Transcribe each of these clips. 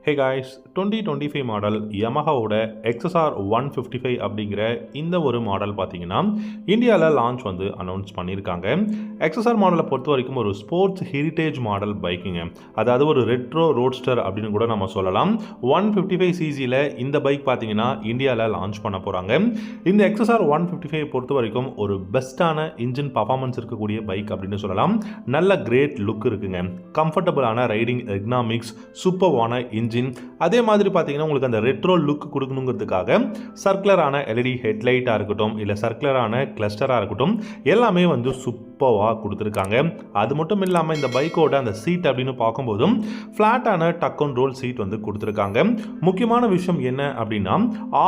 Hey guys, 2025 model யமஹாவோட XSR 155 அப்படிங்கிற இந்த ஒரு மாடல் பார்த்தீங்கன்னா இந்தியாவில் லான்ச் வந்து அனௌன்ஸ் பண்ணியிருக்காங்க. XSR மாடலை பொறுத்த வரைக்கும் ஒரு ஸ்போர்ட்ஸ் ஹெரிட்டேஜ் மாடல் பைக்குங்க. அதாவது ஒரு ரெட்ரோ ரோட்ஸ்டர் அப்படின்னு கூட நம்ம சொல்லலாம். 155 சிசியில் இந்த பைக் பார்த்தீங்கன்னா இந்தியாவில் லான்ச் பண்ண போகிறாங்க. இந்த XSR 155 பொறுத்த வரைக்கும் ஒரு பெஸ்ட்டான இன்ஜின் பர்ஃபார்மன்ஸ் இருக்கக்கூடிய பைக் அப்படின்னு சொல்லலாம். நல்ல கிரேட் லுக் இருக்குங்க. கம்ஃபர்டபுளான ரைடிங் எக்னாமிக்ஸ், சூப்பர்வான இன்ஜின், அதே மாதிரி பார்த்தீங்கன்னா உங்களுக்கு அந்த ரெட்ரோ லுக் கொடுக்கணுங்கிறதுக்காக சர்க்குலரான எல்இடி ஹெட்லைட்டாக இருக்கட்டும், இல்லை சர்க்குலரான கிளஸ்டராக இருக்கட்டும், எல்லாமே வந்து சூப்பராக கொடுத்துருக்காங்க. அது மட்டும் இல்லாமல் இந்த பைக்கோட அந்த சீட் அப்படின்னு பார்க்கும்போதும் ஃப்ளாட்டான டக் அண்ட் ரோல் சீட் வந்து கொடுத்துருக்காங்க. முக்கியமான விஷயம் என்ன அப்படின்னா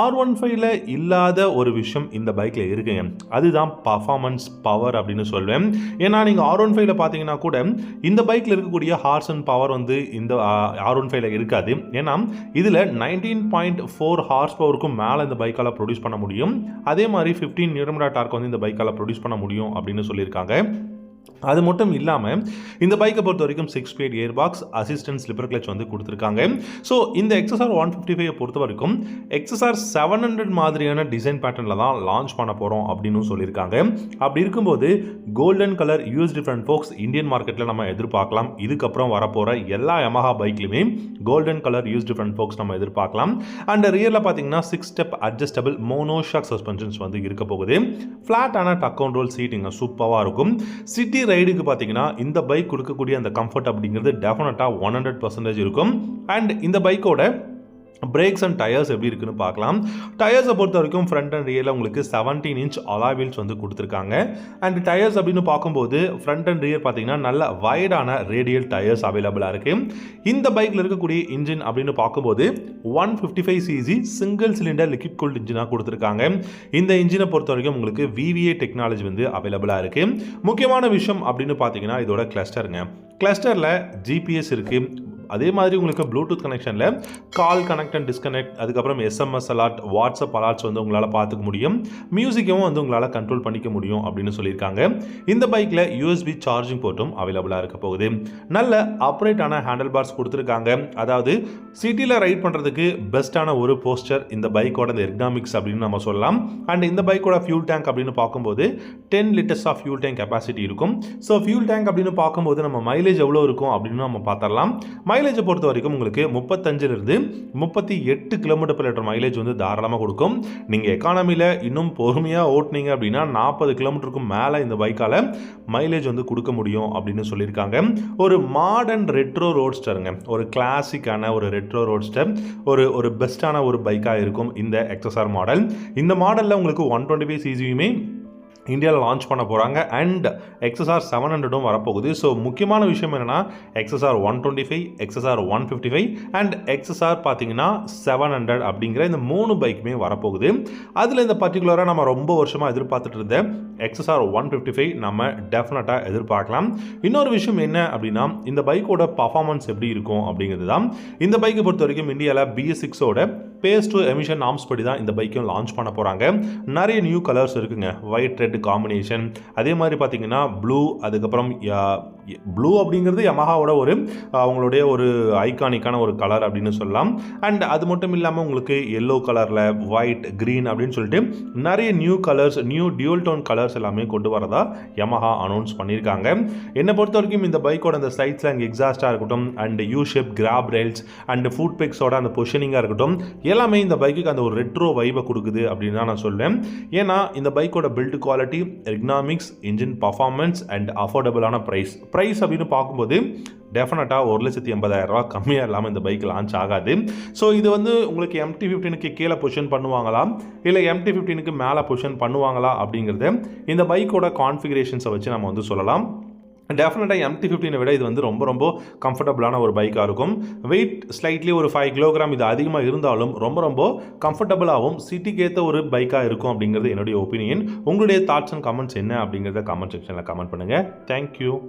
R15ல இல்லாத ஒரு விஷயம் இந்த பைக்கில் இருக்குங்க. அதுதான் பர்ஃபார்மன்ஸ் பவர் அப்படின்னு சொல்வேன். ஏன்னா நீங்கள் R15ல பார்த்தீங்கன்னா கூட இந்த பைக்கில் இருக்கக்கூடிய ஹார்ஸ் அண்ட் பவர் வந்து இந்த R15ல இருக்காது. ஏன்னா இதில் 19.4 ஹார்ஸ் பவருக்கும் மேலே இந்த பைக்கால் ப்ரொடியூஸ் பண்ண முடியும். அதே மாதிரி 15 நியூட்டன் டார்க் வந்து இந்த பைக்கால் ப்ரொடியூஸ் பண்ண முடியும் அப்படின்னு சொல்லியிருக்காங்க. அது மட்டும் இல்லாமல் இந்த பைக்கை பொறுத்த வரைக்கும் 6 ஸ்பீட் ஏர் பாக்ஸ், அசிஸ்டன்ட் ஸ்லிப்பர் கிளச் வந்து கொடுத்துருக்காங்க. ஸோ இந்த XSR 155 பொறுத்த வரைக்கும் XSR 700 மாதிரியான டிசைன் பேட்டர்னில் தான் லான்ச் பண்ண போகிறோம் அப்படின்னு சொல்லியிருக்காங்க. அப்படி இருக்கும்போது golden colour US different forks Indian மார்க்கெட்டில் நம்ம எதிர்பார்க்கலாம். இதுக்கப்புறம் வரப்போகிற எல்லா யமஹா பைக்லையுமே golden colour US different forks நம்ம எதிர்பார்க்கலாம். அண்ட் ரியரில் பார்த்தீங்கன்னா 6 ஸ்டெப் அட்ஜஸ்டபிள் மோனோஷாக் சஸ்பென்ஷன்ஸ் வந்து இருக்க போகுது. ஃப்ளாட்டான டக் அண்ட் ரோல் சீட்டிங்க சூப்பராக இருக்கும். சிட்டி ரைடுக்கு பார்த்தீங்கன்னா இந்த பைக் கொடுக்கக்கூடிய அந்த கம்ஃபர்ட் அப்படிங்கிறது டெஃபினட்டாக 100% இருக்கும். அண்ட் இந்த பைக்கோட பிரேக்ஸ் அண்ட் டயர்ஸ் எப்படி இருக்குன்னு பார்க்கலாம். டயர்ஸை பொறுத்த வரைக்கும் ஃப்ரண்ட் அண்ட் ரியரில் உங்களுக்கு 17 இன்ச் அலாய் வீல்ஸ் வந்து கொடுத்துருக்காங்க. அண்ட் டயர்ஸ் அப்படின்னு பார்க்கும்போது ஃப்ரண்ட் அண்ட் ரியர் பார்த்தீங்கன்னா நல்ல வைடான ரேடியல் டயர்ஸ் அவைலபிளாக இருக்குது. இந்த பைக்கில் இருக்கக்கூடிய இன்ஜின் அப்படின்னு பார்க்கும்போது 155 CC single cylinder liquid cooled இன்ஜினாக கொடுத்துருக்காங்க. இந்த இன்ஜினை பொறுத்த வரைக்கும் உங்களுக்கு VVA டெக்னாலஜி வந்து அவைலபிளாக இருக்குது. முக்கியமான விஷயம் அப்படின்னு பார்த்தீங்கன்னா இதோட கிளஸ்டருங்க. கிளஸ்டரில் GPS இருக்குது. அதே மாதிரி உங்களுக்கு ப்ளூடூத் கனெக்ஷனில் கால் கனெக்ட் அண்ட் டிஸ்கனெக்ட், அதுக்கப்புறம் SMS அலாட், வாட்ஸ்அப் அலாட்ஸ் வந்து உங்களால் பார்த்துக்க முடியும். மியூசிக்கும் வந்து உங்களால் கண்ட்ரோல் பண்ணிக்க முடியும் அப்படின்னு சொல்லியிருக்காங்க. இந்த பைக்கில் USB சார்ஜிங் போர்ட்டும் அவைலபிளாக இருக்க போகுது. நல்ல அப்ரைட்டான ஹேண்டில் பார்ஸ் கொடுத்துருக்காங்க. அதாவது சிட்டியில் ரைட் பண்ணுறதுக்கு பெஸ்ட்டான ஒரு போஸ்டர் இந்த பைக்கோட இந்த எர்கனாமிக்ஸ் அப்படின்னு நம்ம சொல்லலாம். அண்ட் இந்த பைக்கோட ஃபியூல் டேங்க் அப்படின்னு பார்க்கும்போது 10 litres of fuel tank capacity இருக்கும். ஸோ ஃபியூல் டேங்க் அப்படின்னு பார்க்கும்போது நம்ம மைலேஜ் எவ்வளோ இருக்கும் அப்படின்னு நம்ம பார்த்துடலாம். மைலேஜை பொறுத்த வரைக்கும் உங்களுக்கு 35லிருந்து 38 கிலோமீட்டர் per லிட்டர் மைலேஜ் வந்து தாராளமாக கொடுக்கும். நீங்கள் எக்கானமியில் இன்னும் பொறுமையாக ஓட்டினீங்க அப்படின்னா 40 கிலோமீட்டருக்கும் மேலே இந்த பைக்கால் மைலேஜ் வந்து கொடுக்க முடியும் அப்படின்னு சொல்லியிருக்காங்க. ஒரு மாடர்ன் ரெட்ரோ ரோட்ஸ்டருங்க, ஒரு கிளாசிக்கான ஒரு ரெட்ரோ ரோட்ஸ்டர், ஒரு பெஸ்ட்டான ஒரு பைக்காக இருக்கும் இந்த XSR மாடல். இந்த மாடலில் உங்களுக்கு 125 சிசியுமே இந்தியாவில் லான்ச் பண்ண போகிறாங்க. அண்ட் XSR 700ம் வரப்போகுது. ஸோ முக்கியமான விஷயம் என்னென்னா XSR 125, XSR 155 அண்ட் XSR பார்த்தீங்கன்னா 700 அப்படிங்கிற இந்த 3 பைக்குமே வரப்போகுது. அதில் இந்த பர்டிகுலராக நம்ம ரொம்ப வருஷமாக எதிர்பார்த்துட்டு இருந்த XSR 155 நம்ம டெஃபினட்டாக எதிர்பார்க்கலாம். இன்னொரு விஷயம் என்ன அப்படின்னா இந்த பைக்கோட பர்ஃபார்மன்ஸ் எப்படி இருக்கும் அப்படிங்கிறது தான். இந்த பைக்கை பொறுத்த வரைக்கும் இந்தியாவில் BS6ஓட பேஸ் டு எமிஷன் நார்ம்ஸ் படி தான் இந்த பைக்கும் லான்ச் பண்ண போகிறாங்க. நிறைய நியூ கலர்ஸ் இருக்குங்க. ஒயிட் ரெட் காம்பினேஷன், அதே மாதிரி பார்த்தீங்கன்னா ப்ளூ, அதுக்கப்புறம் ப்ளூ அப்படிங்கிறது யமஹாவோட அவங்களுடைய ஒரு ஐகானிக்கான ஒரு கலர் அப்படின்னு சொல்லலாம். அண்ட் அது மட்டும் இல்லாமல் உங்களுக்கு எல்லோ கலரில், ஒயிட், க்ரீன் அப்படின்னு சொல்லிட்டு நிறைய new colours, new dual tone colours எல்லாமே கொண்டு வரதா யமஹா அனௌன்ஸ் பண்ணியிருக்காங்க. என்னை பொறுத்த வரைக்கும் இந்த பைக்கோட அந்த சைட்ஸில் அங்கே எக்ஸாஸ்டாக இருக்கட்டும், and U shape grab rails and foot பெக்ஸோட அந்த பொசிஷனிங்காக இருக்கட்டும், எல்லாமே இந்த பைக்குக்கு அந்த ஒரு ரெட்ரோ வைபை கொடுக்குது அப்படின்னு தான் நான் சொல்வேன். ஏன்னா இந்த பைக்கோட build quality, ergonomics, engine performance and அஃபோர்டபுளான ப்ரைஸ் அப்படின்னு பார்க்கும்போது டெஃபினட்டாக 1,80,000 கம்மியாக இல்லாமல் இந்த பைக் லான்ச் ஆகாது. ஸோ இது வந்து உங்களுக்கு MT-15க்கு கீழே பொசிஷன் பண்ணுவாங்களா இல்லை MT-15க்கு மேலே பொசிஷன் பண்ணுவாங்களா அப்படிங்கிறத இந்த பைக்கோட கான்ஃபிகரேஷன்ஸை வச்சு நம்ம வந்து சொல்லலாம். டெஃபினட்டாக MT-15 விட இது வந்து ரொம்ப கம்ஃபர்டபுளான ஒரு பைக்காக இருக்கும். வெயிட் ஸ்லைட்லி ஒரு 5 கிலோகிராம் இது அதிகமாக இருந்தாலும் ரொம்ப கம்ஃபர்டபுளாகவும் சிட்டிக்கு ஏற்ற ஒரு பைக்காக இருக்கும் அப்படிங்கிறது என்னுடைய ஒப்பீனியன். உங்களுடைய தாட்ஸ் அண்ட் கமெண்ட்ஸ் என்ன அப்படிங்கிறத கமெண்ட் செக்ஷனில் கமெண்ட் பண்ணுங்கள். தேங்க்யூ.